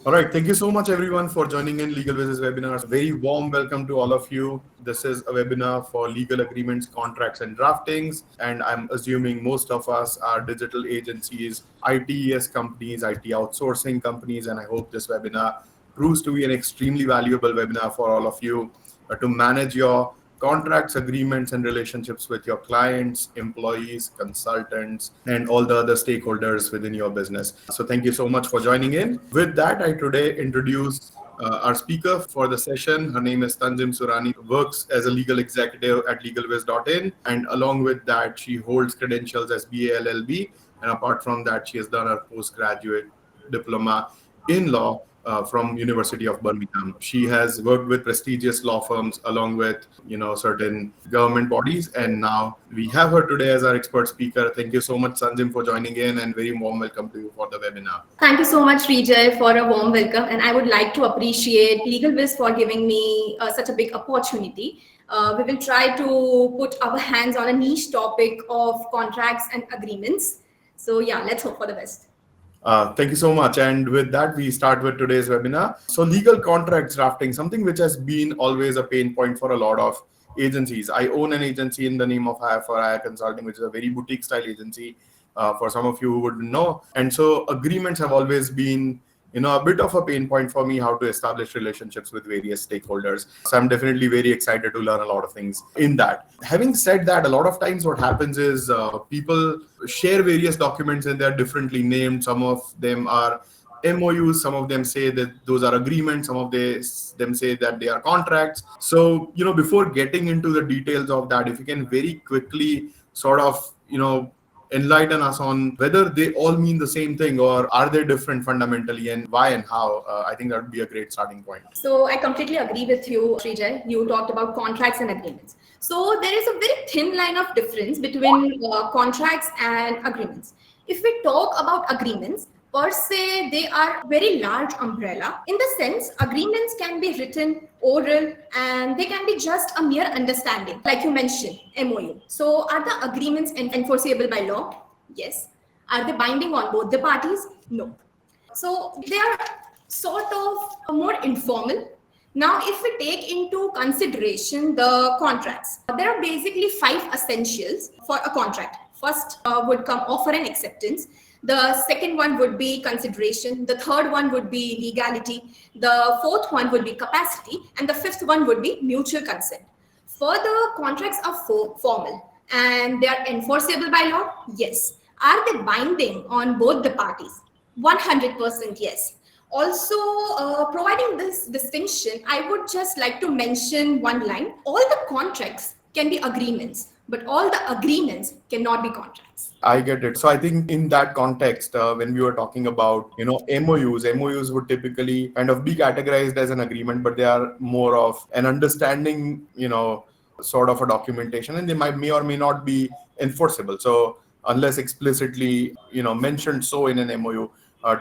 All right. Thank you so much, everyone, for joining in Legalwiz's webinar. Very warm welcome to all of you. This is a webinar for legal agreements, contracts, and draftings. And I'm assuming most of us are digital agencies, ITES companies, IT outsourcing companies. And I hope this webinar proves to be an extremely valuable webinar for all of you to manage your contracts, agreements, and relationships with your clients, employees, consultants, and all the other stakeholders within your business. So thank you so much for joining in. With that, I today introduce our speaker for the session. Her name is Tanzim Surani, works as a legal executive at Legalwiz.in. And along with that, she holds credentials as BALLB. And apart from that, she has done her postgraduate diploma in law from University of Birmingham. She has worked with prestigious law firms along with certain government bodies, and now we have her today as our expert speaker. Thank you so much, Tanzim, for joining in, and very warm welcome to you for the webinar. Thank you so much, Shrijay, for a warm welcome, and I would like to appreciate Legalwiz for giving me such a big opportunity. We will try to put our hands on a niche topic of contracts and agreements. So yeah, let's hope for the best. Thank you so much. And with that, we start with today's webinar. So legal contracts drafting, something which has been always a pain point for a lot of agencies. I own an agency in the name of Hire for Hire Consulting, which is a very boutique style agency for some of you who wouldn't know. And so agreements have always been a bit of a pain point for me, how to establish relationships with various stakeholders. So I'm definitely very excited to learn a lot of things in that. Having said that, a lot of times what happens is people share various documents and they're differently named. Some of them are MOUs, some of them say that those are agreements, some of them say that they are contracts. So, before getting into the details of that, if you can very quickly sort of, enlighten us on whether they all mean the same thing or are they different fundamentally, and why and how. I think that would be a great starting point. So I completely agree with you, Shrijay. You talked about contracts and agreements. So there is a very thin line of difference between contracts and agreements. If we talk about agreements, per se, they are very large umbrella. In the sense, agreements can be written, oral, and they can be just a mere understanding. Like you mentioned, MOU. So are the agreements enforceable by law? Yes. Are they binding on both the parties? No. So they are sort of more informal. Now, if we take into consideration the contracts, there are basically 5 essentials for a contract. First would come offer and acceptance. The second one would be consideration. The third one would be legality. The fourth one would be capacity. And the fifth one would be mutual consent. Further, contracts are formal and they are enforceable by law. Yes. Are they binding on both the parties? 100% yes. Also, providing this distinction, I would just like to mention one line. All the contracts can be agreements, but all the agreements cannot be contracts. I get it. So I think in that context, when we were talking about, MOUs would typically kind of be categorized as an agreement, but they are more of an understanding, sort of a documentation, and they may or may not be enforceable. So unless explicitly, mentioned so in an MOU,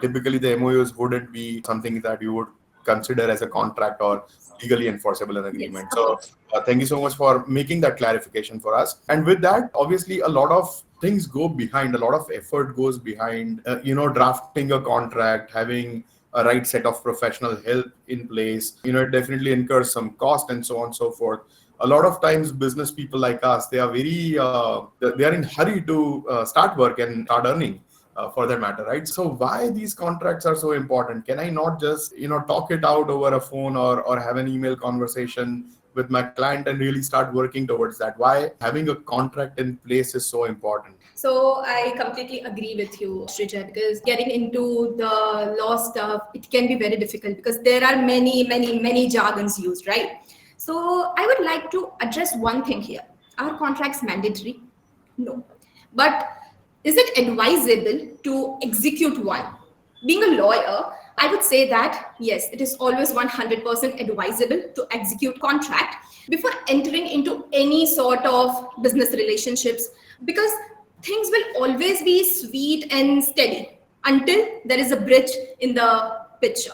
typically the MOUs wouldn't be something that you would consider as a contract or legally enforceable an agreement. Yes. So thank you so much for making that clarification for us. And with that, obviously, a lot of things go behind, a lot of effort goes behind, drafting a contract, having a right set of professional help in place. It definitely incurs some cost and so on and so forth. A lot of times business people like us, they are very, they are in hurry to start work and start earning. For that matter, right? So why these contracts are so important? Can I not just, talk it out over a phone or have an email conversation with my client and really start working towards that? Why having a contract in place is so important? So I completely agree with you, Shrijay, because getting into the law stuff, it can be very difficult because there are many jargons used, right? So I would like to address one thing here. Are contracts mandatory? No. But is it advisable to execute one? Being a lawyer, I would say that yes, it is always 100% advisable to execute contract before entering into any sort of business relationships, because things will always be sweet and steady until there is a bridge in the picture.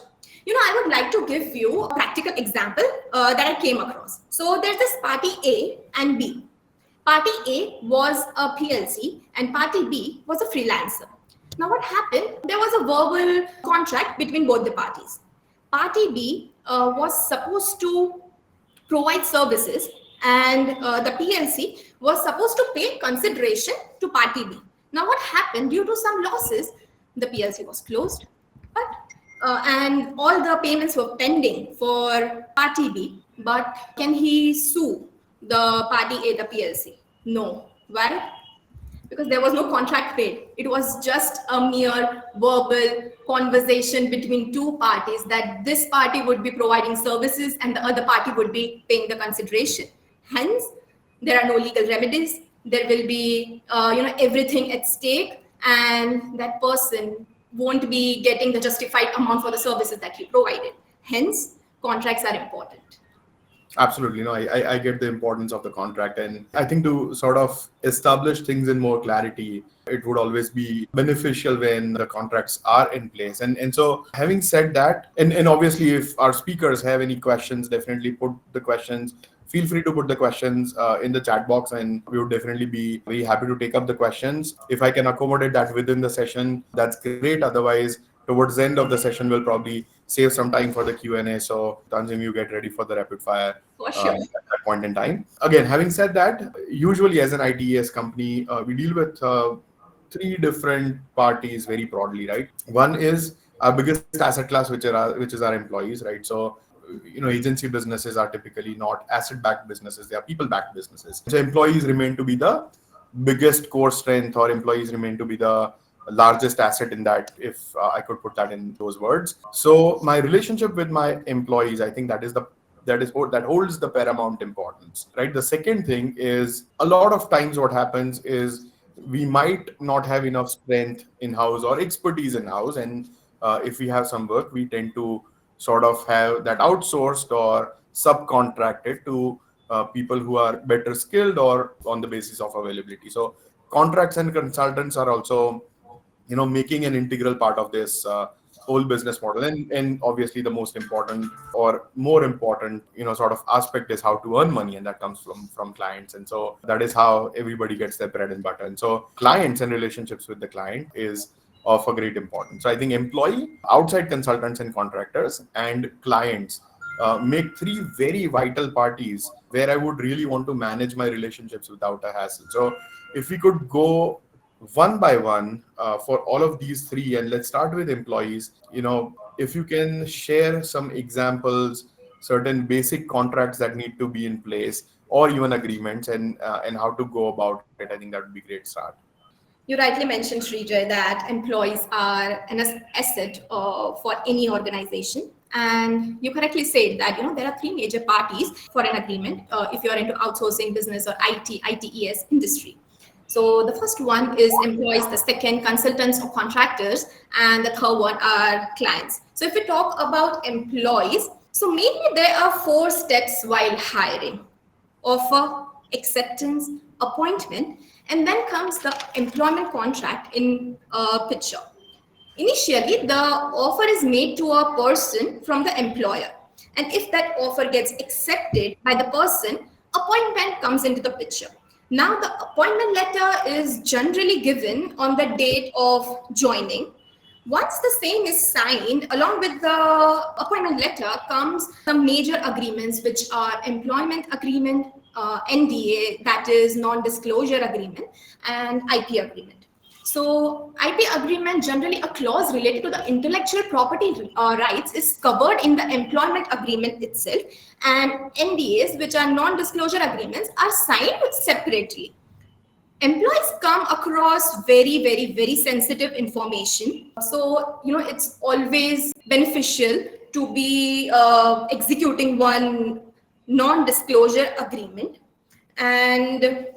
I would like to give you a practical example that I came across. So there's this party A and B. Party A was a PLC and party B was a freelancer. Now, what happened? There was a verbal contract between both the parties. Party B was supposed to provide services, and the PLC was supposed to pay consideration to Party B. Now, what happened? Due to some losses, the PLC was closed, but and all the payments were pending for Party B. But can he sue the Party A, the PLC? No. Why? Because there was no contract paid. It was just a mere verbal conversation between two parties that this party would be providing services and the other party would be paying the consideration. Hence, there are no legal remedies. There will be, everything at stake, and that person won't be getting the justified amount for the services that he provided. Hence, contracts are important. Absolutely. No, I get the importance of the contract. And I think to sort of establish things in more clarity, it would always be beneficial when the contracts are in place. And so having said that, and obviously if our speakers have any questions, definitely put the questions. Feel free to put the questions in the chat box, and we would definitely be very happy to take up the questions. If I can accommodate that within the session, that's great. Otherwise, towards the end of the session, we'll probably save some time for the Q&A. So Tanzim, you get ready for the rapid fire For sure. at that point in time. Again, having said that, usually as an ITES company, we deal with three different parties very broadly, right? One is our biggest asset class, which is our employees, right? So agency businesses are typically not asset-backed businesses; they are people-backed businesses. So employees remain to be the biggest core strength, or employees remain to be the largest asset in that, if I could put that in those words. So my relationship with my employees, I think that holds the paramount importance, right? The second thing is, a lot of times what happens is we might not have enough strength in-house or expertise in-house, and if we have some work, we tend to sort of have that outsourced or subcontracted to people who are better skilled or on the basis of availability. So contracts and consultants are also making an integral part of this whole business model. And obviously the most important or more important sort of aspect is how to earn money, and that comes from clients. And so that is how everybody gets their bread and butter. And so clients and relationships with the client is of a great importance. So I think employee, outside consultants and contractors, and clients make three very vital parties where I would really want to manage my relationships without a hassle. So if we could go one by one for all of these three, and let's start with employees. If you can share some examples, certain basic contracts that need to be in place, or even agreements, and how to go about it, I think that would be a great start. You rightly mentioned, Shrijay, that employees are an asset for any organization. And you correctly said that there are three major parties for an agreement if you are into outsourcing business or ITES industry. So the first one is employees, the second consultants or contractors, and the third one are clients. So if we talk about employees, so mainly there are 4 steps while hiring: offer, acceptance, appointment, and then comes the employment contract in picture. Initially, the offer is made to a person from the employer. And if that offer gets accepted by the person, appointment comes into the picture. Now, the appointment letter is generally given on the date of joining. Once the same is signed, along with the appointment letter comes some major agreements, which are employment agreement, NDA, that is non-disclosure agreement, and IP agreement. So IP agreement, generally a clause related to the intellectual property rights, is covered in the employment agreement itself, and NDAs, which are non-disclosure agreements, are signed separately. Employees come across very, very, very sensitive information. So, it's always beneficial to be executing one non-disclosure agreement. And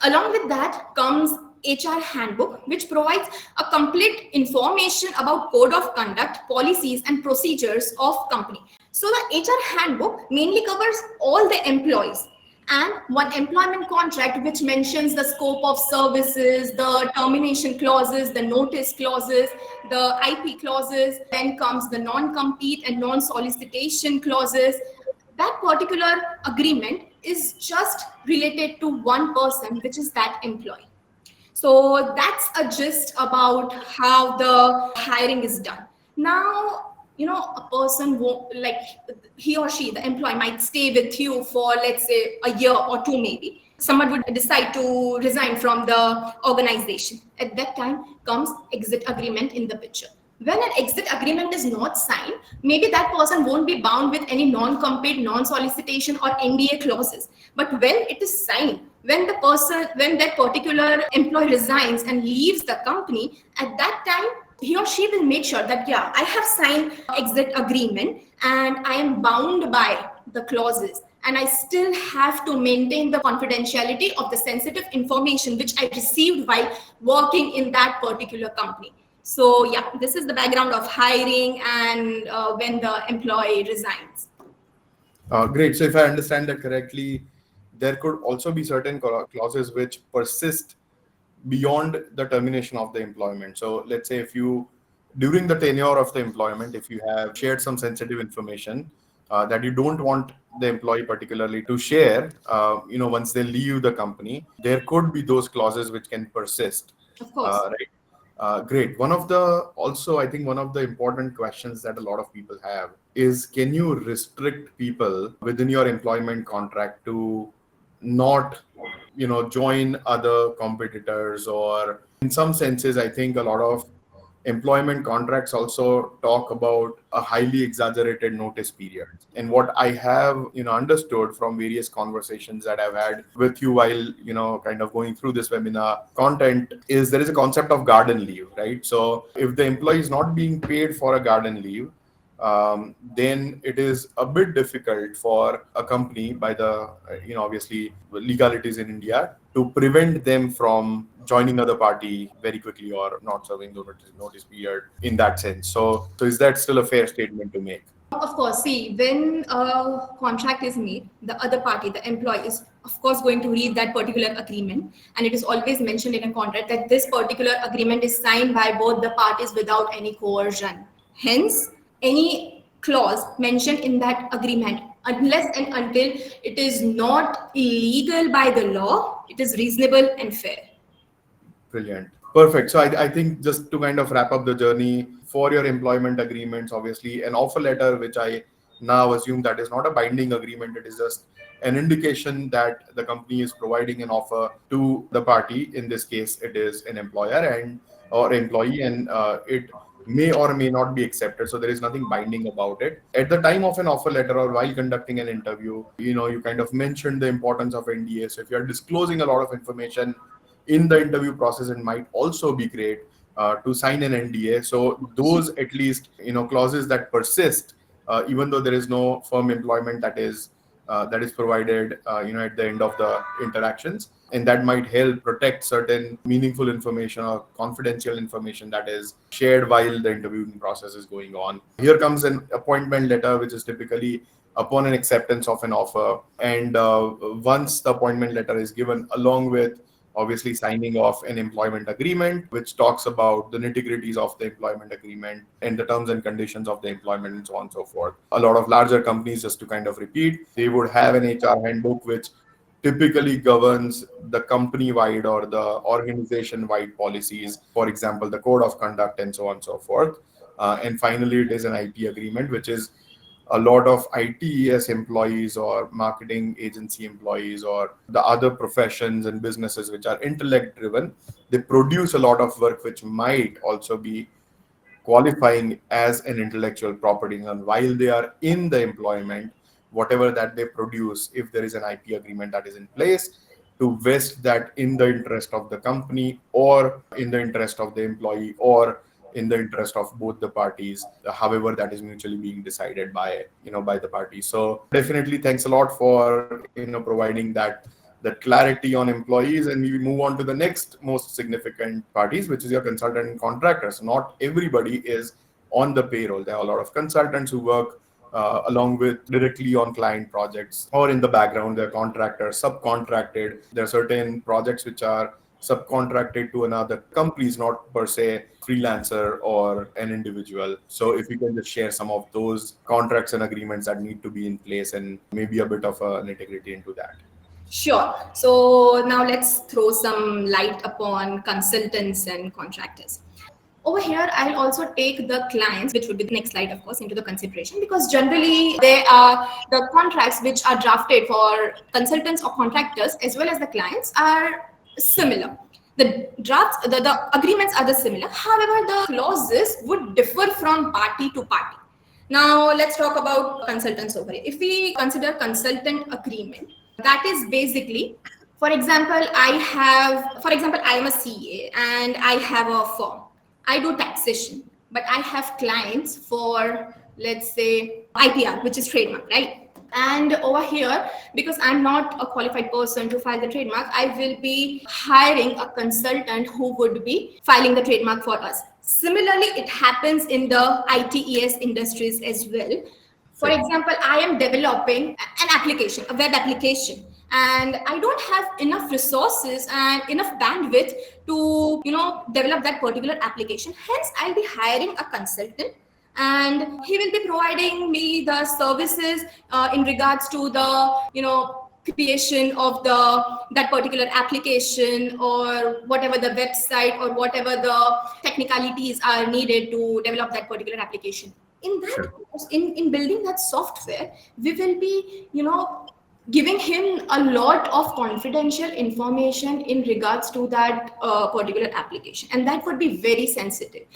along with that comes HR handbook, which provides a complete information about code of conduct, policies, and procedures of company. So the HR handbook mainly covers all the employees, and one employment contract which mentions the scope of services, the termination clauses, the notice clauses, the IP clauses. Then comes the non-compete and non-solicitation clauses. That particular agreement is just related to one person, which is that employee. So that's a gist about how the hiring is done. Now, a person won't, like, he or she, the employee, might stay with you for, let's say, a year or two, maybe. Someone would decide to resign from the organization. At that time comes exit agreement in the picture. When an exit agreement is not signed, maybe that person won't be bound with any non-compete, non-solicitation, or NDA clauses. But when it is signed, when that particular employee resigns and leaves the company, at that time, he or she will make sure that, yeah, I have signed exit agreement and I am bound by the clauses, and I still have to maintain the confidentiality of the sensitive information which I received while working in that particular company. So yeah, this is the background of hiring and when the employee resigns. Great. So if I understand that correctly, there could also be certain clauses which persist beyond the termination of the employment. So let's say if you, during the tenure of the employment, if you have shared some sensitive information that you don't want the employee particularly to share, once they leave the company, there could be those clauses which can persist. Of course. Right. Great. I think one of the important questions that a lot of people have is, can you restrict people within your employment contract to not, join other competitors? Or in some senses, I think a lot of employment contracts also talk about a highly exaggerated notice period. And what I have, understood from various conversations that I've had with you while, kind of going through this webinar content, is there is a concept of garden leave, right? So if the employee is not being paid for a garden leave, then it is a bit difficult for a company, by the, obviously legalities in India, to prevent them from joining other party very quickly or not serving the notice period in that sense. So is that still a fair statement to make? Of course, see, when a contract is made, the other party, the employee, is of course going to read that particular agreement, and it is always mentioned in a contract that this particular agreement is signed by both the parties without any coercion. Hence, any clause mentioned in that agreement, unless and until it is not illegal by the law, it is reasonable and fair. Brilliant. Perfect. So I think just to kind of wrap up the journey for your employment agreements, obviously an offer letter, which I now assume that is not a binding agreement, it is just an indication that the company is providing an offer to the party. In this case, it is an employer and or employee, and it may or may not be accepted. So there is nothing binding about it. At the time of an offer letter or while conducting an interview, you kind of mentioned the importance of NDA. So if you're disclosing a lot of information in the interview process, it might also be great to sign an NDA. So those, at least, clauses that persist, even though there is no firm employment that is provided, at the end of the interactions, and that might help protect certain meaningful information or confidential information that is shared while the interviewing process is going on. Here comes an appointment letter, which is typically upon an acceptance of an offer. And once the appointment letter is given, along with obviously signing off an employment agreement, which talks about the nitty-gritties of the employment agreement and the terms and conditions of the employment and so on and so forth. A lot of larger companies, just to kind of repeat, they would have an HR handbook which typically governs the company-wide or the organization-wide policies, for example, the code of conduct and so on and so forth. And finally, it is an IP agreement, which is a lot of ITES employees or marketing agency employees or the other professions and businesses which are intellect driven. They produce a lot of work which might also be qualifying as an intellectual property. And while they are in the employment, whatever that they produce, if there is an IP agreement that is in place, to vest that in the interest of the company or in the interest of the employee or in the interest of both the parties, however that is mutually being decided by the parties. So definitely thanks a lot for providing that clarity on employees. And we move on to the next most significant parties, which is your consultant and contractors. Not everybody is on the payroll. There are a lot of consultants who work along with directly on client projects, or in the background, they're contractors, subcontracted. There are certain projects which are subcontracted to another companies, not per se freelancer or an individual. So if you can just share some of those contracts and agreements that need to be in place and maybe a bit of a nitty-gritty into that. Sure. So now let's throw some light upon consultants and contractors. Over here, I'll also take the clients, which would be the next slide, of course, into the consideration, because generally they are the contracts which are drafted for consultants or contractors as well as the clients are similar. The drafts, the agreements are the similar. However, the clauses would differ from party to party. Now, let's talk about consultants over here. If we consider consultant agreement, that is basically, for example, I am a CA and I have a firm. I do taxation, but I have clients for, let's say, IPR, which is trademark, right? And over here, because I'm not a qualified person to file the trademark, I will be hiring a consultant who would be filing the trademark for us. Similarly, it happens in the ITES industries as well. For example, I am developing an application, a web application, and I don't have enough resources and enough bandwidth to, develop that particular application. Hence, I'll be hiring a consultant and he will be providing me the services in regards to the, creation of that particular application or whatever the website or whatever the technicalities are needed to develop that particular application. In that course, in building that software, we will be, giving him a lot of confidential information in regards to that particular application, and that would be very sensitive.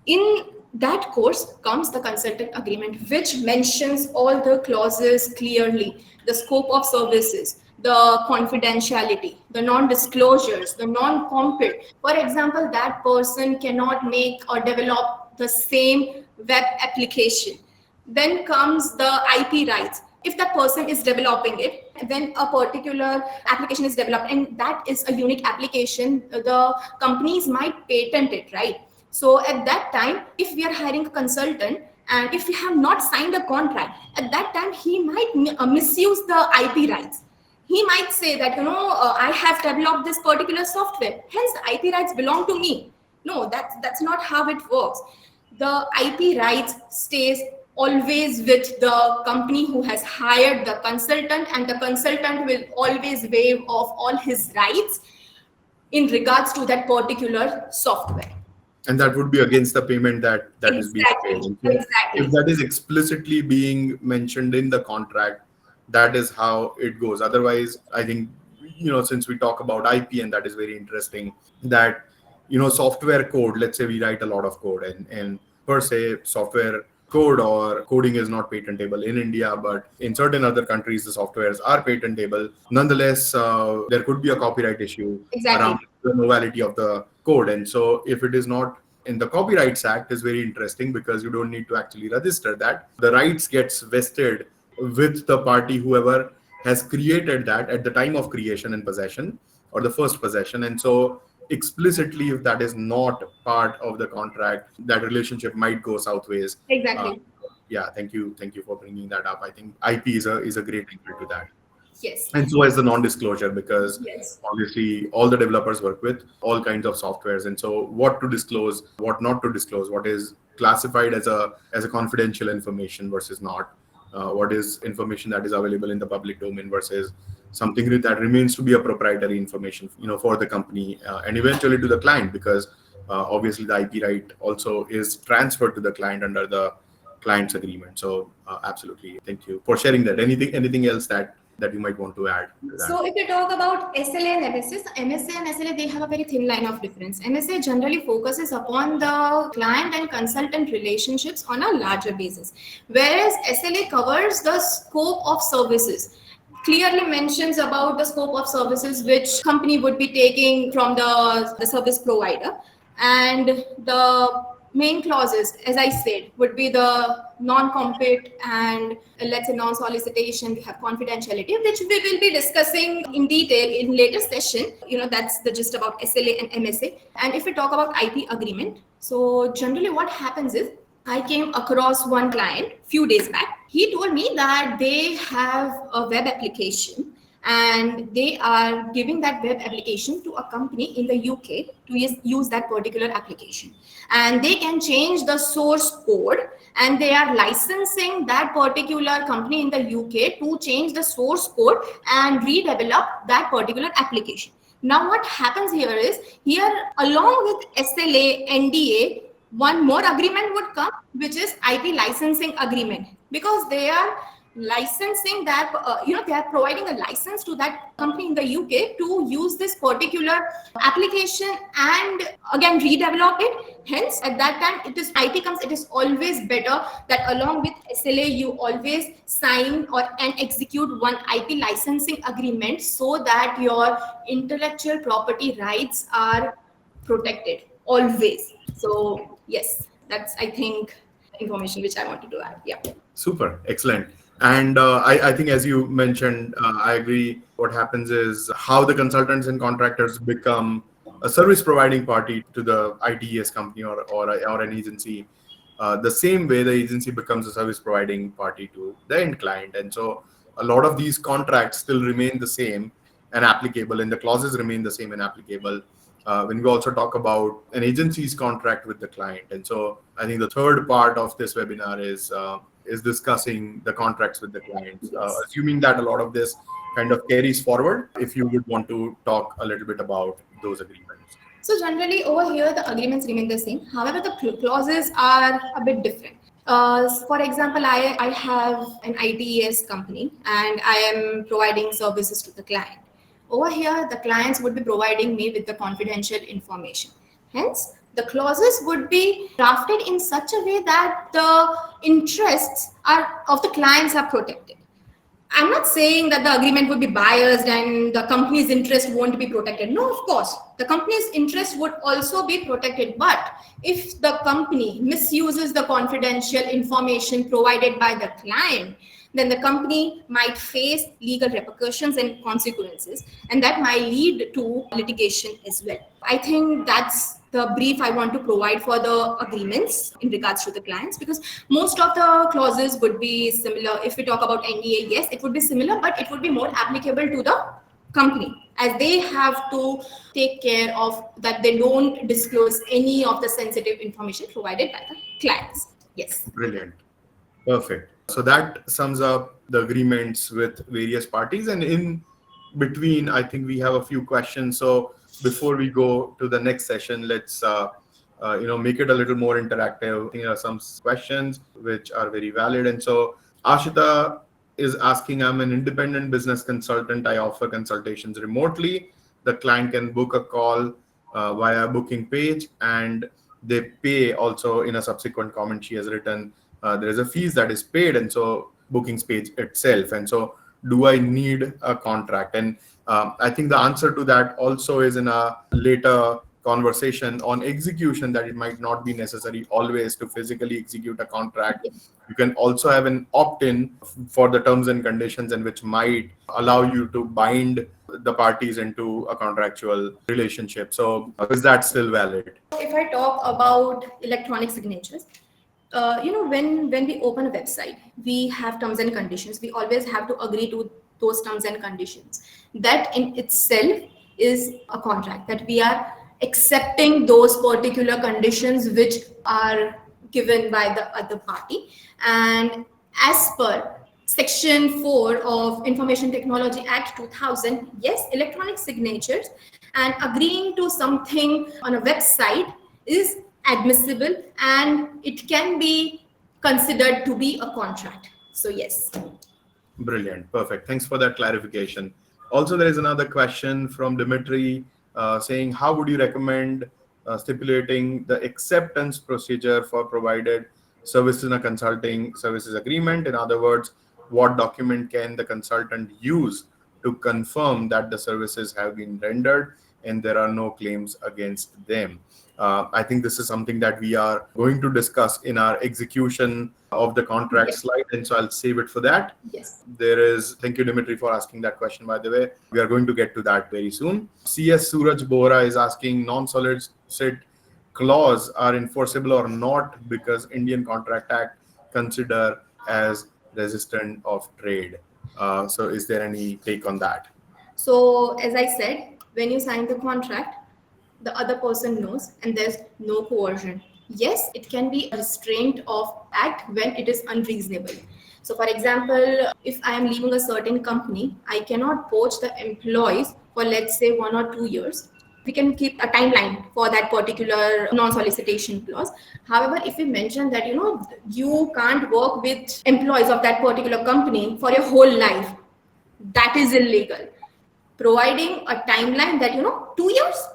In that course comes the consultant agreement, which mentions all the clauses clearly, the scope of services, the confidentiality, the non-disclosures, the non-compete. For example, that person cannot make or develop the same web application. Then comes the IP rights. If that person is developing it, when a particular application is developed and that is a unique application, the companies might patent it, right? So at that time, if we are hiring a consultant and if we have not signed a contract, at that time, he might misuse the IP rights. He might say that, I have developed this particular software, hence the IP rights belong to me. No, that's not how it works. The IP rights stays always with the company who has hired the consultant, and the consultant will always waive off all his rights in regards to that particular software. And that would be against the payment that is being paid. So exactly. If that is explicitly being mentioned in the contract, that is how it goes. Otherwise, I think, since we talk about IP, and that is very interesting, that, software code, let's say we write a lot of code and per se software code or coding is not patentable in India, but in certain other countries, the softwares are patentable. Nonetheless, there could be a copyright issue around the novelty of the code. And so if it is not in the Copyrights Act, is very interesting because you don't need to actually register that. The rights gets vested with the party, whoever has created that at the time of creation and possession or the first possession. And so explicitly, if that is not part of the contract, that relationship might go southways. Exactly. Thank you for bringing that up. I think IP is a great angle to that. Yes. And so is the non-disclosure, because obviously all the developers work with all kinds of softwares, and so what to disclose, what not to disclose, what is classified as a confidential information versus not, what is information that is available in the public domain versus something that remains to be a proprietary information, for the company and eventually to the client, because obviously the IP right also is transferred to the client under the client's agreement. So absolutely, thank you for sharing that. Anything else that you might want to add to that? So if you talk about SLA and MSA, MSA and SLA, they have a very thin line of difference. MSA generally focuses upon the client and consultant relationships on a larger basis, whereas SLA covers the scope of services, clearly mentions about the scope of services which company would be taking from the service provider. And the main clauses, as I said, would be the non-compete and let's say non-solicitation. We have confidentiality, which we will be discussing in detail in later session. That's the gist about SLA and MSA. And if we talk about IP agreement, so generally what happens is, I came across one client few days back. He told me that they have a web application and they are giving that web application to a company in the UK to use that particular application. And they can change the source code, and they are licensing that particular company in the UK to change the source code and redevelop that particular application. Now, what happens here is, here along with SLA, NDA, one more agreement would come, which is IP licensing agreement, because they are licensing that, they are providing a license to that company in the UK to use this particular application and again redevelop it. Hence, at that time, it is IT comes, it is always better that along with SLA, you always sign and execute one IP licensing agreement, so that your intellectual property rights are protected always. So yes, that's, I think, information which I wanted to add. Yeah. Super, excellent. And I think, as you mentioned, I agree. What happens is how the consultants and contractors become a service providing party to the ITES company or an agency. The same way the agency becomes a service providing party to the end client. And so a lot of these contracts still remain the same and applicable, and the clauses remain the same and applicable when we also talk about an agency's contract with the client. And so I think the third part of this webinar is discussing the contracts with the clients, assuming that a lot of this kind of carries forward. If you would want to talk a little bit about those agreements. So generally over here, the agreements remain the same. However, the clauses are a bit different. For example, I have an ITES company and I am providing services to the client. Over here, the clients would be providing me with the confidential information. Hence, the clauses would be drafted in such a way that the interests of the clients are protected. I'm not saying that the agreement would be biased and the company's interest won't be protected. No, of course, the company's interest would also be protected. But if the company misuses the confidential information provided by the client, then the company might face legal repercussions and consequences, and that might lead to litigation as well. I think that's the brief I want to provide for the agreements in regards to the clients, because most of the clauses would be similar. If we talk about NDA, yes, it would be similar, but it would be more applicable to the company, as they have to take care of that they don't disclose any of the sensitive information provided by the clients. Yes. Brilliant. Perfect. So that sums up the agreements with various parties. And in between, I think we have a few questions. So before we go to the next session, let's make it a little more interactive. I think there are some questions which are very valid. And so Ashita is asking, I'm an independent business consultant. I offer consultations remotely. The client can book a call via a booking page, and they pay also. In a subsequent comment, she has written, there is a fees that is paid, and so bookings page itself. And so do I need a contract? And I think the answer to that also is in a later conversation on execution, that it might not be necessary always to physically execute a contract. You can also have an opt-in for the terms and conditions, and which might allow you to bind the parties into a contractual relationship. So is that still valid? If I talk about electronic signatures, when we open a website, we have terms and conditions. We always have to agree to those terms and conditions. That in itself is a contract, that we are accepting those particular conditions which are given by the other party. And as per Section 4 of Information Technology Act 2000, yes, electronic signatures and agreeing to something on a website is admissible, and it can be considered to be a contract. So yes. Brilliant. Perfect. Thanks for that clarification. Also, there is another question from Dimitri saying, how would you recommend stipulating the acceptance procedure for provided services in a consulting services agreement? In other words, what document can the consultant use to confirm that the services have been rendered and there are no claims against them? I think this is something that we are going to discuss in our execution of the contract slide, and so I'll save it for that. Yes. Thank you, Dimitri, for asking that question, by the way. We are going to get to that very soon. CS Suraj Bohra is asking, non-solicit clause are enforceable or not, because Indian Contract Act consider as resistant of trade. So is there any take on that? So as I said, when you sign the contract, the other person knows and there's no coercion. Yes, it can be a restraint of act when it is unreasonable. So for example, if I am leaving a certain company, I cannot poach the employees for let's say 1 or 2 years. We can keep a timeline for that particular non-solicitation clause. However, if we mention that you can't work with employees of that particular company for your whole life, that is illegal. Providing a timeline that 2 years,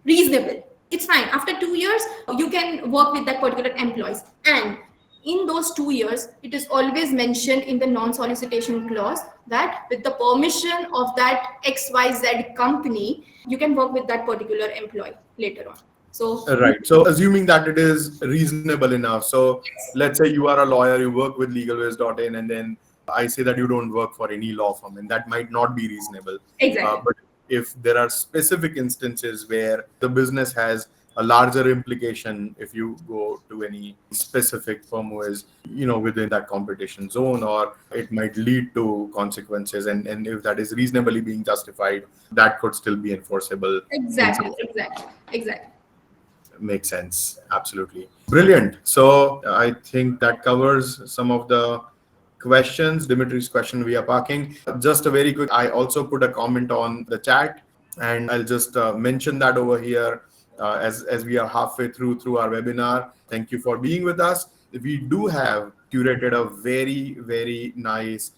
reasonable, it's fine. After 2 years you can work with that particular employees, and in those 2 years it is always mentioned in the non-solicitation clause that with the permission of that XYZ company you can work with that particular employee later on. So Right. So assuming that it is reasonable enough. So let's say you are a lawyer, you work with legalwiz.in, and then I say that you don't work for any law firm, and that might not be reasonable. exactly. But if there are specific instances where the business has a larger implication, if you go to any specific firm who is, within that competition zone, or it might lead to consequences, and if that is reasonably being justified, that could still be enforceable in some. Exactly. Makes sense. Absolutely. Brilliant. So I think that covers some of the questions. Dimitri's question we are parking. Just a very quick, I also put a comment on the chat, and I'll just mention that over here as we are halfway through our webinar. Thank you for being with us. We do have curated a very, very nice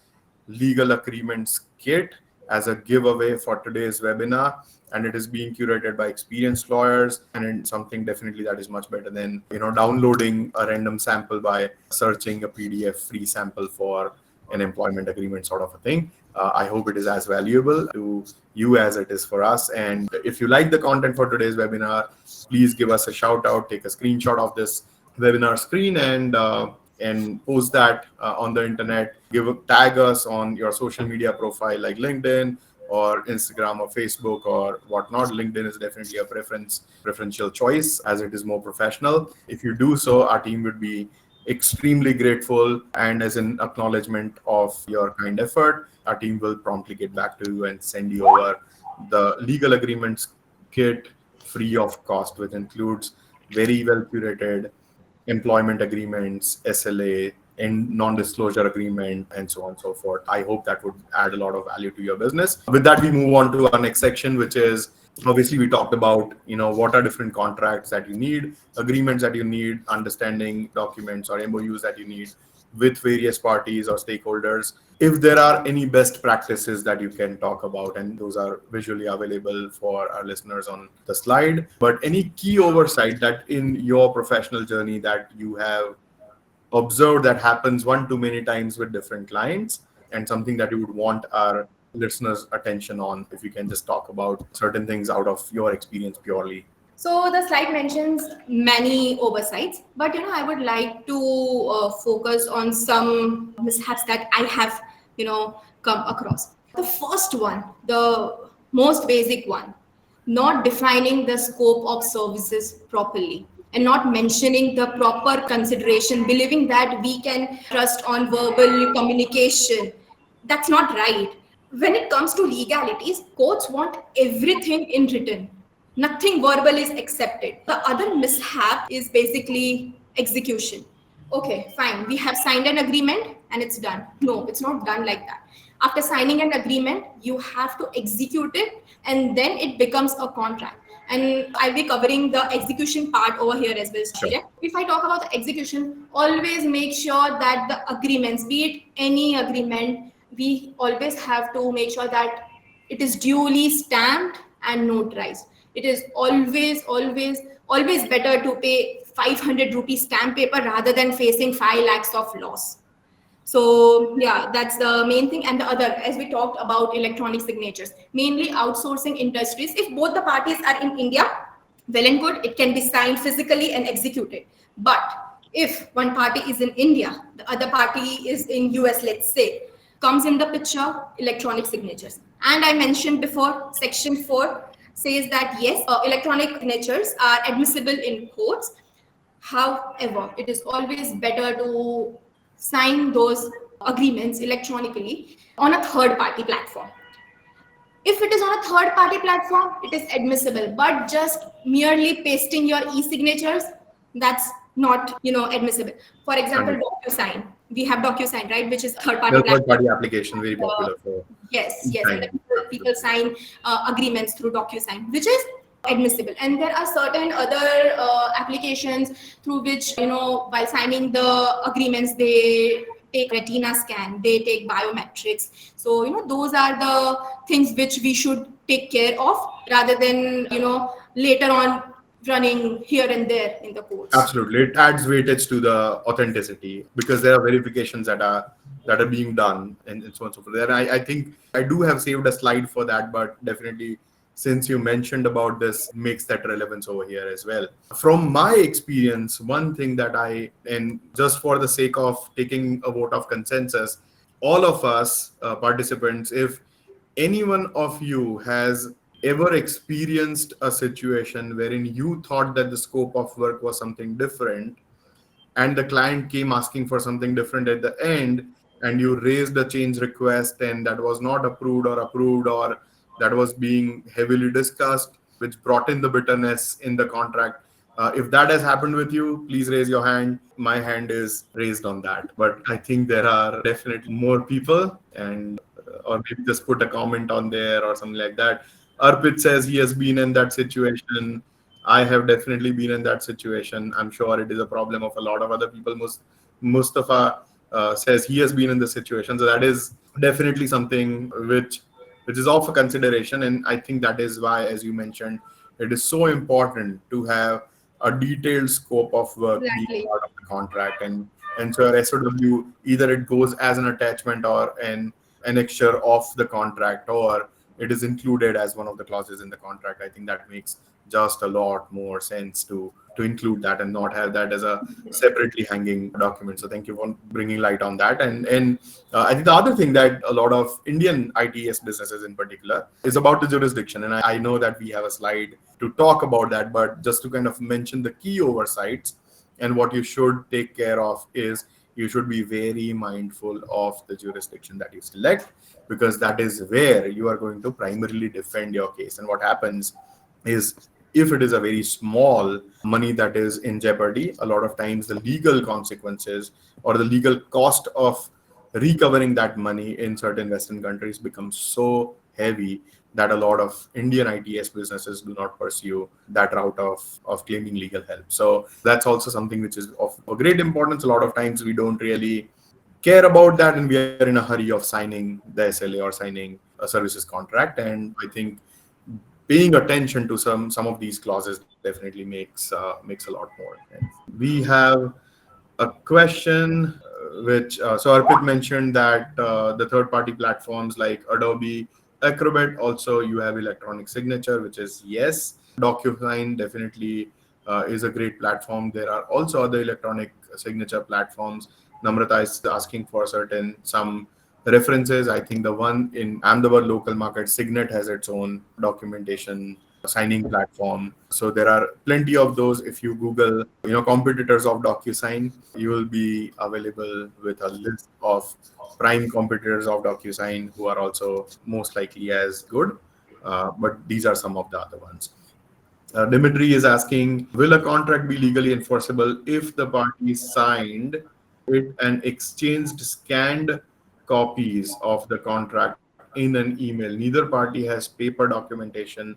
legal agreements kit as a giveaway for today's webinar, and it is being curated by experienced lawyers, and it's something definitely that is much better than downloading a random sample by searching a PDF free sample for an employment agreement sort of a thing. I hope it is as valuable to you as it is for us. And if you like the content for today's webinar, please give us a shout out, take a screenshot of this webinar screen, and post that on the internet. Tag us on your social media profile like LinkedIn or Instagram or Facebook or whatnot. LinkedIn is definitely a preferential choice as it is more professional. If you do so, our team would be extremely grateful, and as an acknowledgement of your kind effort, our team will promptly get back to you and send you over the legal agreements kit free of cost, which includes very well curated employment agreements, SLA, and non-disclosure agreement, and so on and so forth. I hope that would add a lot of value to your business. With that, we move on to our next section, which is obviously we talked about, what are different contracts that you need, agreements that you need, understanding documents or MOUs that you need with various parties or stakeholders. If there are any best practices that you can talk about, and those are visually available for our listeners on the slide, but any key oversight that in your professional journey that you have observed that happens one too many times with different clients, and something that you would want our listeners' attention on, if you can just talk about certain things out of your experience purely. So the slide mentions many oversights, but I would like to focus on some mishaps that I have come across. The first one, the most basic one, not defining the scope of services properly and not mentioning the proper consideration, believing that we can trust on verbal communication. That's not right. When it comes to legalities, courts want everything in written. Nothing verbal is accepted. The other mishap is basically execution. Okay, fine. We have signed an agreement and it's done. No, it's not done like that. After signing an agreement, you have to execute it, and then it becomes a contract. And I'll be covering the execution part over here as well, Shrijay. If I talk about the execution, always make sure that the agreements, be it any agreement, we always have to make sure that it is duly stamped and notarized. It is always better to pay 500 rupees stamp paper rather than facing 5 lakhs of loss. So yeah, that's the main thing. And the other, as we talked about electronic signatures, mainly outsourcing industries. If both the parties are in India, well and good, it can be signed physically and executed. But if one party is in India, the other party is in US, let's say, comes in the picture, electronic signatures. And I mentioned before, section 4 says that yes, electronic signatures are admissible in courts. However, it is always better to sign those agreements electronically on a third party platform. If it is on a third party platform, it is admissible, but just merely pasting your e-signatures, that's not, admissible. For example, DocuSign. We have DocuSign, right, which is a third party The platform. third party application, very popular for Yes, and signing. people sign agreements through DocuSign, which is admissible. And there are certain other applications through which, while signing the agreements, they take retina scan, they take biometrics. So, those are the things which we should take care of rather than, later on running here and there in the courts. Absolutely, it adds weightage to the authenticity because there are verifications that are being done and so on and so forth. And I think I do have saved a slide for that, but definitely since you mentioned about this, makes that relevance over here as well. From my experience, one thing that and just for the sake of taking a vote of consensus, all of us participants, if any one of you has ever experienced a situation wherein you thought that the scope of work was something different and the client came asking for something different at the end, and you raised a change request and that was not approved or that was being heavily discussed, which brought in the bitterness in the contract. If that has happened with you, please raise your hand. My hand is raised on that. But I think there are definitely more people, and or maybe just put a comment on there or something like that. Arpit says he has been in that situation. I have definitely been in that situation. I'm sure it is a problem of a lot of other people. Mustafa says he has been in the situation. So that is definitely something which is of a consideration. And I think that is why, as you mentioned, it is so important to have a detailed scope of work being part of the contract. And so our SOW, either it goes as an attachment or an annexure of the contract, or it is included as one of the clauses in the contract. I think that makes just a lot more sense to include that and not have that as a separately hanging document. So thank you for bringing light on that. And I think the other thing that a lot of Indian ITES businesses in particular is about the jurisdiction. And I know that we have a slide to talk about that, but just to kind of mention the key oversights and what you should take care of is you should be very mindful of the jurisdiction that you select, because that is where you are going to primarily defend your case. And what happens is, if it is a very small money that is in jeopardy, a lot of times the legal consequences or the legal cost of recovering that money in certain Western countries becomes so heavy that a lot of Indian ITS businesses do not pursue that route of claiming legal help. So that's also something which is of great importance. A lot of times we don't really care about that, and we are in a hurry of signing the SLA or signing a services contract. And I think paying attention to some of these clauses definitely makes a lot more. And we have a question which so Arpit mentioned that the third party platforms like Adobe Acrobat, also you have electronic signature, which is yes. DocuSign definitely is a great platform. There are also other electronic signature platforms. Namrata is asking for some references. I think the one in Ahmedabad local market, Signet, has its own documentation signing platform. So there are plenty of those. If you Google, competitors of DocuSign, you will be available with a list of prime competitors of DocuSign who are also most likely as good. But these are some of the other ones. Dimitri is asking, will a contract be legally enforceable if the parties signed it and exchanged scanned copies of the contract in an email? Neither party has paper documentation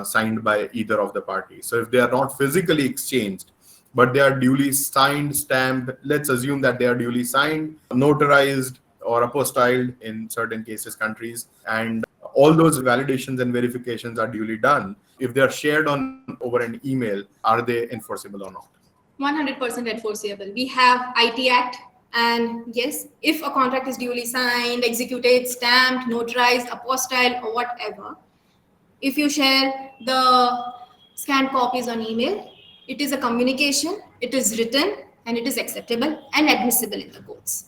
signed by either of the parties. So if they are not physically exchanged, but they are duly signed, stamped, let's assume that they are duly signed, notarized, or apostilled in certain cases, countries, and all those validations and verifications are duly done. If they are shared on over an email, are they enforceable or not? 100% enforceable. We have IT Act, and yes, if a contract is duly signed, executed, stamped, notarized, apostille, or whatever, if you share the scanned copies on email, it is a communication, it is written, and it is acceptable and admissible in the courts.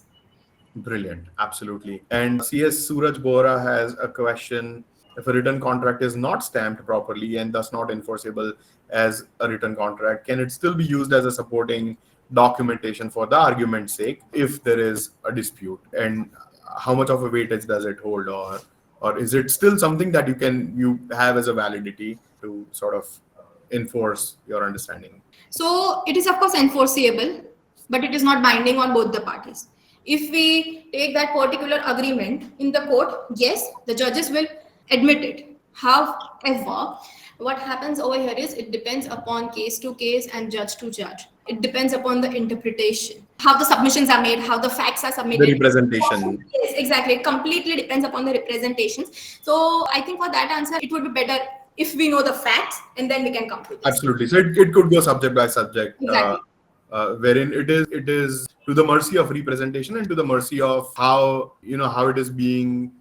Brilliant. Absolutely. And CS Suraj Bora has a question. If a written contract is not stamped properly and thus not enforceable as a written contract, can it still be used as a supporting documentation for the argument's sake if there is a dispute, and how much of a weightage does it hold, or is it still something that you have as a validity to sort of enforce your understanding? So it is of course enforceable, but it is not binding on both the parties. If we take that particular agreement in the court, yes, the judges will admit it. However, what happens over here is it depends upon case to case and judge to judge. It depends upon the interpretation, how the submissions are made, how the facts are The submitted. representation. Yes, exactly. It completely depends upon the representations. So I think for that answer, it would be better if we know the facts and then we can come to this. Absolutely. So it could go subject by subject, Exactly. wherein it is to the mercy of representation and to the mercy of how how it is being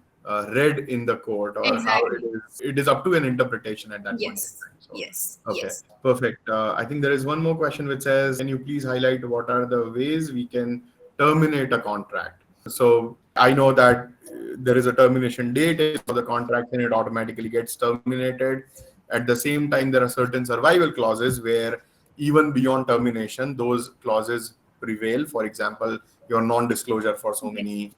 read in the court, or how Exactly. it is up to an interpretation at that point in Yes. time. So, Yes. okay, Yes. perfect. I think there is one more question which says, can you please highlight what are the ways we can terminate a contract? So I know that there is a termination date for the contract and it automatically gets terminated. At the same time, there are certain survival clauses where even beyond termination, those clauses prevail. For example, your non-disclosure for so many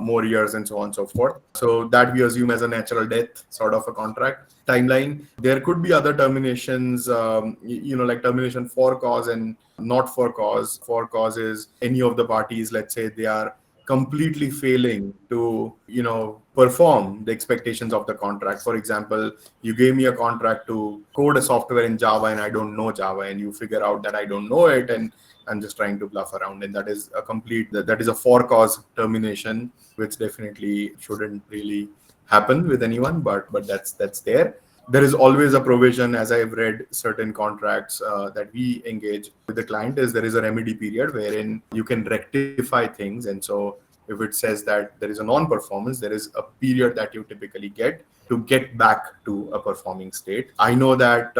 more years and so on and so forth. So that we assume as a natural death sort of a contract timeline. There could be other terminations, like termination for cause and not for cause. For cause is any of the parties, let's say they are completely failing to perform the expectations of the contract. For example, you gave me a contract to code a software in Java and I don't know Java, and you figure out that I don't know it and I'm just trying to bluff around, and that is a for cause termination, which definitely shouldn't really happen with anyone, but that's there. There is always a provision, as I've read certain contracts that we engage with the client, is there is a remedy period wherein you can rectify things. And so if it says that there is a non-performance, there is a period that you typically get to get back to a performing state. I know that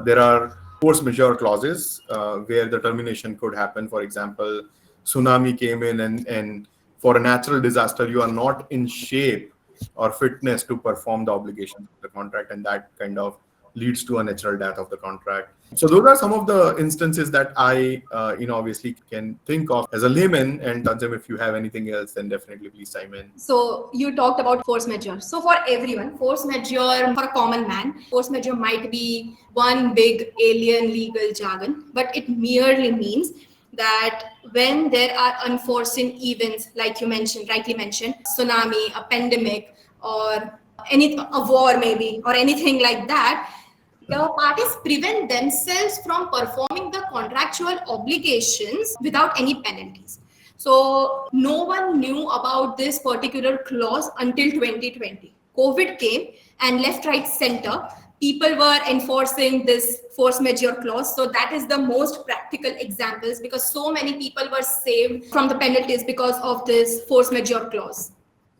there are force majeure clauses where the termination could happen. For example, tsunami came in, and for a natural disaster, you are not in shape or fitness to perform the obligations of the contract, and that kind of leads to a natural death of the contract. So those are some of the instances that I obviously can think of as a layman. And Tanzim, if you have anything else, then definitely please chime in. So you talked about force majeure. So for everyone, force majeure for a common man, force majeure might be one big alien legal jargon, but it merely means that when there are unforeseen events, like you mentioned, rightly mentioned, tsunami, a pandemic, or a war maybe, or anything like that, the parties prevent themselves from performing the contractual obligations without any penalties. So no one knew about this particular clause until 2020. COVID came, and left, right, center, people were enforcing this force majeure clause. So that is the most practical examples, because so many people were saved from the penalties because of this force majeure clause.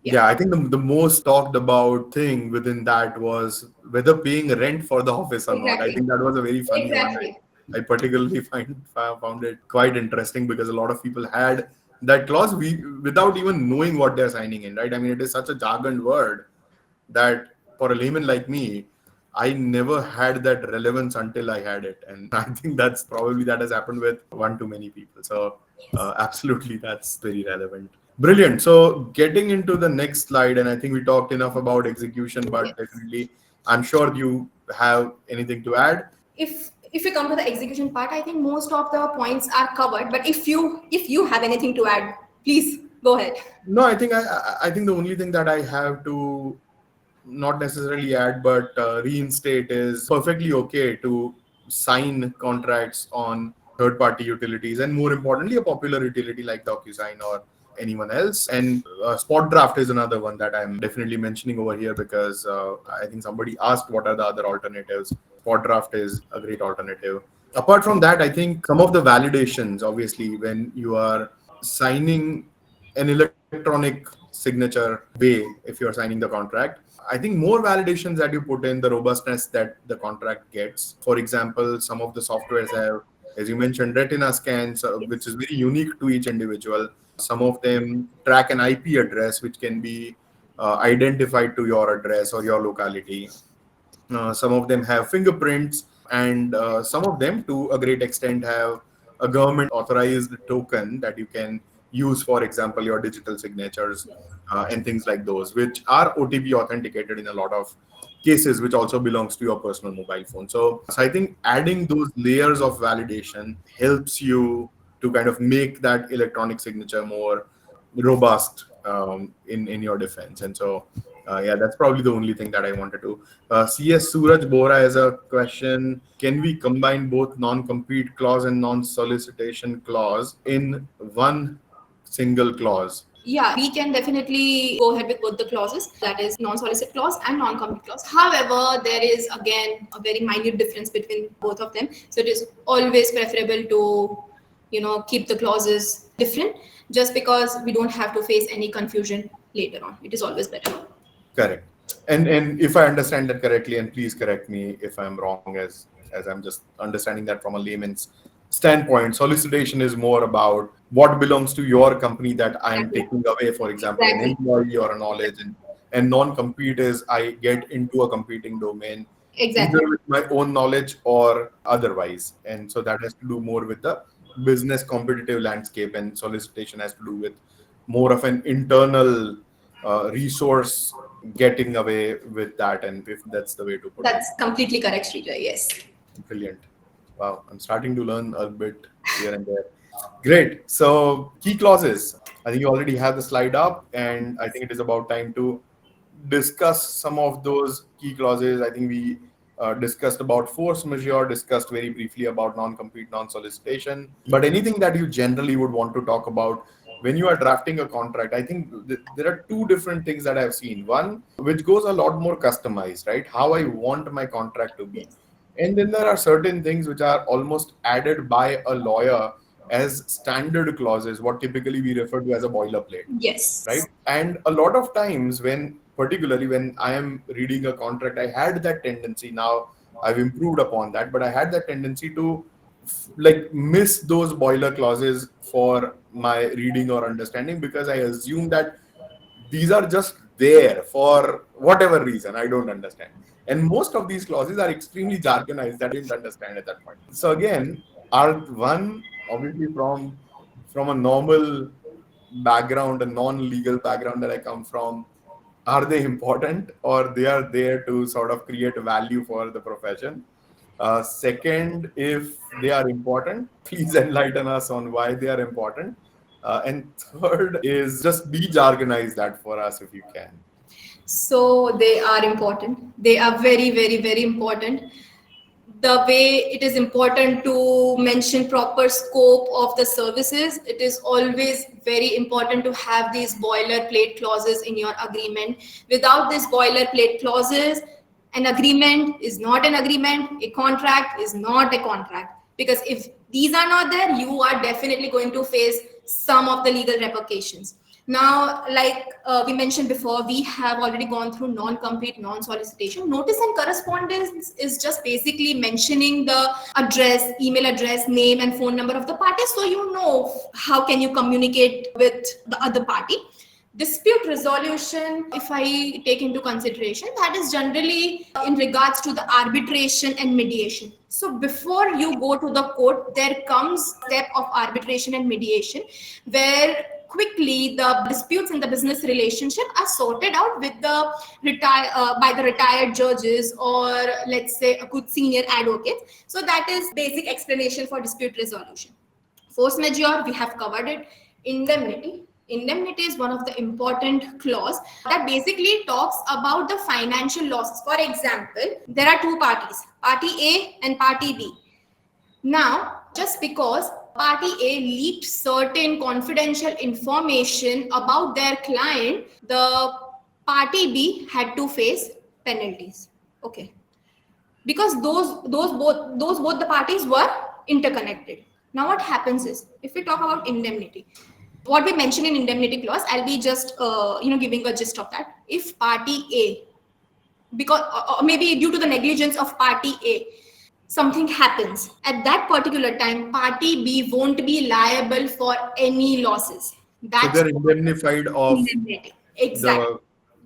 Yeah, I think the most talked about thing within that was whether paying rent for the office or not. I Exactly. think that was a very funny one. Exactly. I particularly found it quite interesting because a lot of people had that clause without even knowing what they're signing in, right? I mean, it is such a jargon word that for a layman like me, I never had that relevance until I had it. And I think that has happened with one too many people. So absolutely, that's very relevant. Brilliant. So getting into the next slide, and I think we talked enough about execution, but Yes. definitely, I'm sure you have anything to add. If we come to the execution part, I think most of the points are covered. But if you have anything to add, please go ahead. No, I think the only thing that I have to not necessarily add, but reinstate is perfectly okay to sign contracts on third-party utilities, and more importantly, a popular utility like DocuSign or anyone else. And Spot Draft is another one that I'm definitely mentioning over here because I think somebody asked what are the other alternatives. Spot Draft is a great alternative. Apart from that, I think some of the validations, obviously, when you are signing an electronic signature way, if you're signing the contract, I think more validations that you put in, the robustness that the contract gets. For example, some of the softwares have, as you mentioned, retina scans, which is very unique to each individual. Some of them track an IP address, which can be identified to your address or your locality. Some of them have fingerprints, and some of them, to a great extent, have a government authorized token that you can use, for example, your digital signatures and things like those, which are OTP authenticated in a lot of cases, which also belongs to your personal mobile phone. So I think adding those layers of validation helps you to kind of make that electronic signature more robust in your defense. And so yeah, that's probably the only thing that I wanted to. CS Suraj Bora has a question. Can we combine both non-compete clause and non-solicitation clause in one single clause? Yeah, we can definitely go ahead with both the clauses, that is non-solicit clause and non-compete clause. However, there is again a very minute difference between both of them. So it is always preferable to, keep the clauses different, just because we don't have to face any confusion later on. It is always better. Correct. And if I understand that correctly, and please correct me if I'm wrong, as I'm just understanding that from a layman's standpoint, solicitation is more about what belongs to your company that I am taking away, for example, an Exactly. employee or a knowledge, and non-compete is I get into a competing domain Exactly. either with my own knowledge or otherwise. And so that has to do more with the business competitive landscape, and solicitation has to do with more of an internal resource getting away with that, and if that's the way to put it. That's completely correct, Shrijay. Yes. Brilliant. Wow, I'm starting to learn a bit here and there. Great. So key clauses. I think you already have the slide up, and I think it is about time to discuss some of those key clauses. I think we discussed about force majeure, discussed very briefly about non-compete, non-solicitation. But anything that you generally would want to talk about when you are drafting a contract, I think there are two different things that I've seen. One, which goes a lot more customized, right? How I want my contract to be. And then there are certain things which are almost added by a lawyer as standard clauses, what typically we refer to as a boilerplate. Yes. Right. And a lot of times particularly when I am reading a contract, I had that tendency. Now I've improved upon that, but I had that tendency to miss those boiler clauses for my reading or understanding, because I assume that these are just there for whatever reason I don't understand. And most of these clauses are extremely jargonized that I didn't understand at that point. So again, are one obviously from a normal background, a non-legal background that I come from, are they important, or they are there to sort of create value for the profession? Second, if they are important, please enlighten us on why they are important. And third is just de-jargonize that for us if you can. So they are important. They are very, very, very important. The way it is important to mention proper scope of the services, it is always very important to have these boilerplate clauses in your agreement. Without these boilerplate clauses, an agreement is not an agreement, a contract is not a contract. Because if these are not there, you are definitely going to face some of the legal repercussions. Now, like we mentioned before, we have already gone through non-compete, non-solicitation. Notice and correspondence is just basically mentioning the address, email address, name and phone number of the party, so you know how can you communicate with the other party. Dispute resolution, if I take into consideration, that is generally in regards to the arbitration and mediation. So before you go to the court, there comes step of arbitration and mediation, where quickly the disputes in the business relationship are sorted out with the by the retired judges, or let's say a good senior advocate. So that is basic explanation for dispute resolution. Force majeure, we have covered it. Indemnity. Indemnity is one of the important clause that basically talks about the financial losses. For example, there are two parties, party A and party B. Now, just because party A leaked certain confidential information about their client, the party B had to face penalties. Okay. Because those both the parties were interconnected. Now what happens is, if we talk about indemnity, what we mentioned in indemnity clause, I'll be just giving a gist of that. If party A, because or maybe due to the negligence of party A, something happens at that particular time, party B won't be liable for any losses. So That's they're indemnified of indemnity. Exactly.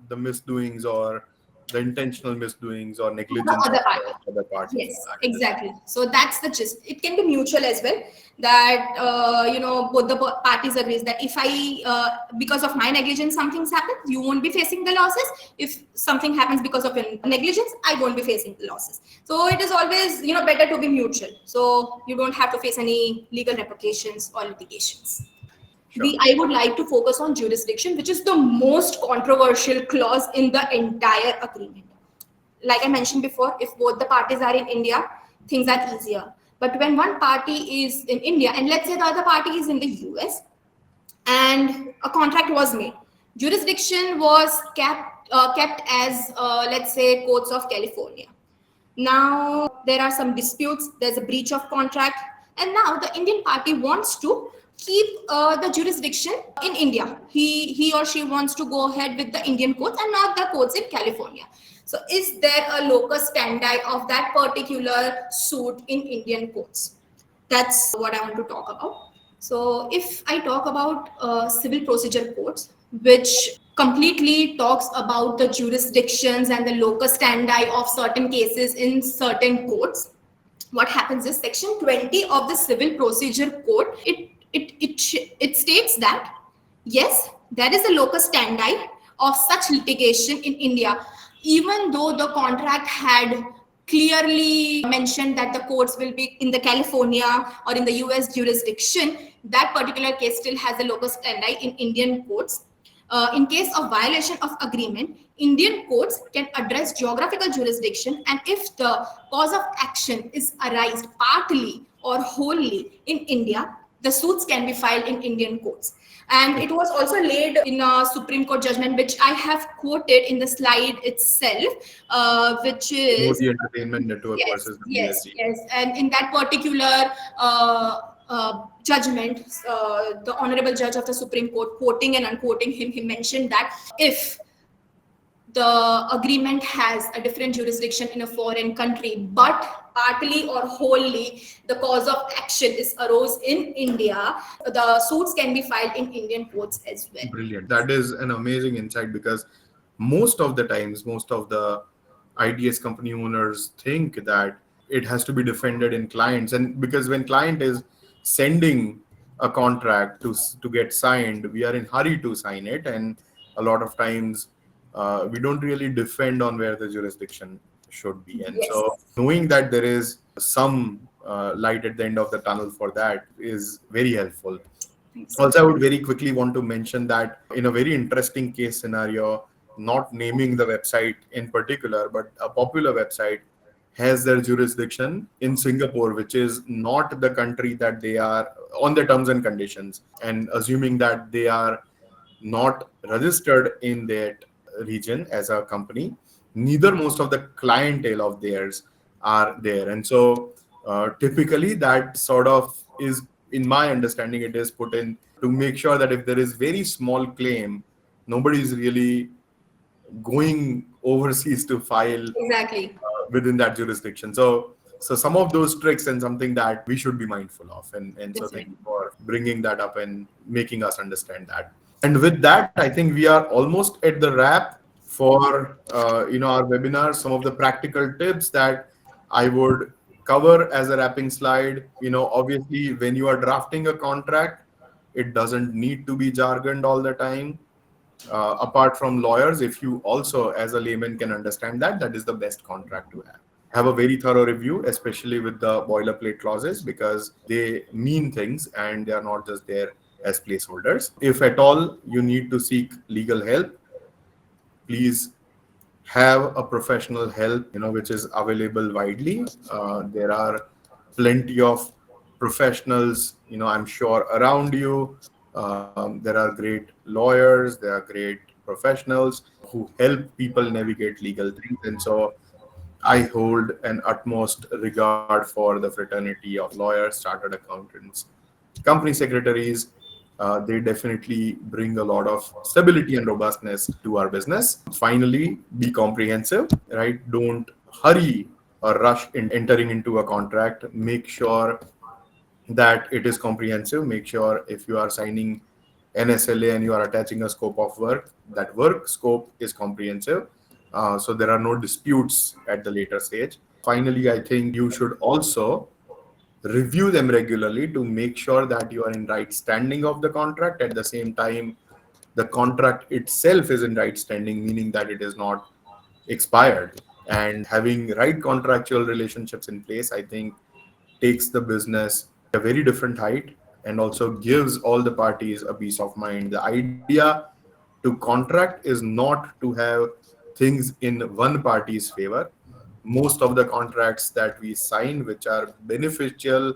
the misdoings or the intentional misdoings or The negligence of other party. the other party. Yes, exactly. So that's the gist. It can be mutual as well. That both the parties agrees that if I because of my negligence something's happened, you won't be facing the losses. If something happens because of your negligence, I won't be facing the losses. So it is always better to be mutual. So you don't have to face any legal repercussions or litigations. Sure. I would like to focus on jurisdiction, which is the most controversial clause in the entire agreement. Like I mentioned before, if both the parties are in India, things are easier. But when one party is in India, and let's say the other party is in the US, and a contract was made, jurisdiction was kept as, let's say, courts of California. Now there are some disputes, there's a breach of contract, and now the Indian party wants to keep the jurisdiction in India. He or she wants to go ahead with the Indian courts and not the courts in California. So is there a locus standi of that particular suit in Indian courts? That's what I want to talk about. So if I talk about civil procedure codes, which completely talks about the jurisdictions and the locus standi of certain cases in certain courts, what happens is section 20 of the civil procedure code, it states that yes, there is a locus standi of such litigation in India, even though the contract had clearly mentioned that the courts will be in the California or in the US jurisdiction, that particular case still has a locus standi in Indian courts. In case of violation of agreement, Indian courts can address geographical jurisdiction, and if the cause of action is arised partly or wholly in India, the suits can be filed in Indian courts. And it was also laid in a Supreme Court judgment, which I have quoted in the slide itself, which is The Entertainment Network versus yes. And in that particular judgment, the honorable judge of the Supreme Court, quoting and unquoting him, he mentioned that if the agreement has a different jurisdiction in a foreign country, but partly or wholly the cause of action is arose in India, the suits can be filed in Indian courts as well. Brilliant. That is an amazing insight, because most of the times, most of the ITS company owners think that it has to be defended in clients. And because when client is sending a contract to get signed, we are in hurry to sign it. And a lot of times we don't really defend on where the jurisdiction should be. And so knowing that there is some light at the end of the tunnel for that is very helpful. Also, I would very quickly want to mention that in a very interesting case scenario, not naming the website in particular, but a popular website has their jurisdiction in Singapore, which is not the country that they are on the terms and conditions. And assuming that they are not registered in that region as a company, neither most of the clientele of theirs are there. And so typically that sort of is, in my understanding, it is put in to make sure that if there is very small claim, nobody is really going overseas to file within that jurisdiction. So some of those tricks and something that we should be mindful of. And so thank you for bringing that up and making us understand that. And with that, I think we are almost at the wrap for our webinar. Some of the practical tips that I would cover as a wrapping slide. Obviously, when you are drafting a contract, it doesn't need to be jargoned all the time. Apart from lawyers, if you also as a layman can understand that is the best contract to have a very thorough review, especially with the boilerplate clauses, because they mean things and they are not just there as placeholders. If at all you need to seek legal help, please have a professional help, which is available widely. There are plenty of professionals, I'm sure, around you. There are great lawyers, there are great professionals who help people navigate legal things. And so I hold an utmost regard for the fraternity of lawyers, chartered accountants, company secretaries. They definitely bring a lot of stability and robustness to our business. Finally, be comprehensive, right? Don't hurry or rush in entering into a contract. Make sure that it is comprehensive. Make sure if you are signing an SLA and you are attaching a scope of work, that work scope is comprehensive. so there are no disputes at the later stage. Finally, I think you should also review them regularly to make sure that you are in right standing of the contract. At the same time, the contract itself is in right standing, meaning that it is not expired. And having right contractual relationships in place, I think, takes the business a very different height and also gives all the parties a peace of mind. The idea to contract is not to have things in one party's favor. Most of the contracts that we sign, which are beneficial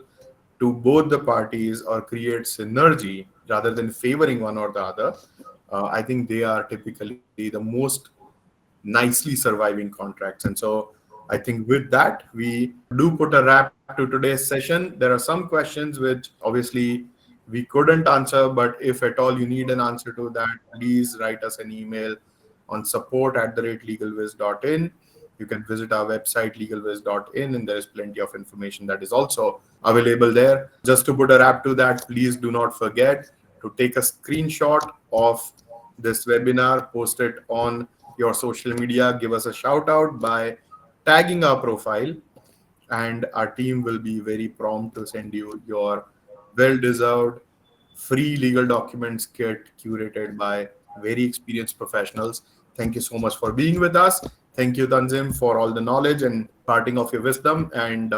to both the parties or create synergy rather than favoring one or the other, I think they are typically the most nicely surviving contracts. And so I think with that, we do put a wrap to today's session. There are some questions which obviously we couldn't answer, but if at all you need an answer to that, please write us an email on support@legalwiz.in. You can visit our website, legalwiz.in, and there is plenty of information that is also available there. Just to put a wrap to that, please do not forget to take a screenshot of this webinar, post it on your social media, give us a shout out by tagging our profile, and our team will be very prompt to send you your well deserved free legal documents kit curated by very experienced professionals. Thank you so much for being with us. Thank you, Tanzim, for all the knowledge and parting of your wisdom. And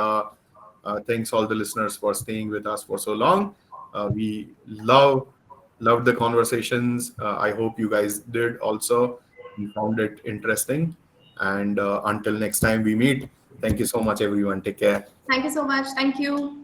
thanks all the listeners for staying with us for so long. We love the conversations. I hope you guys did also and found it interesting. And until next time we meet, thank you so much, everyone. Take care. Thank you so much. Thank you.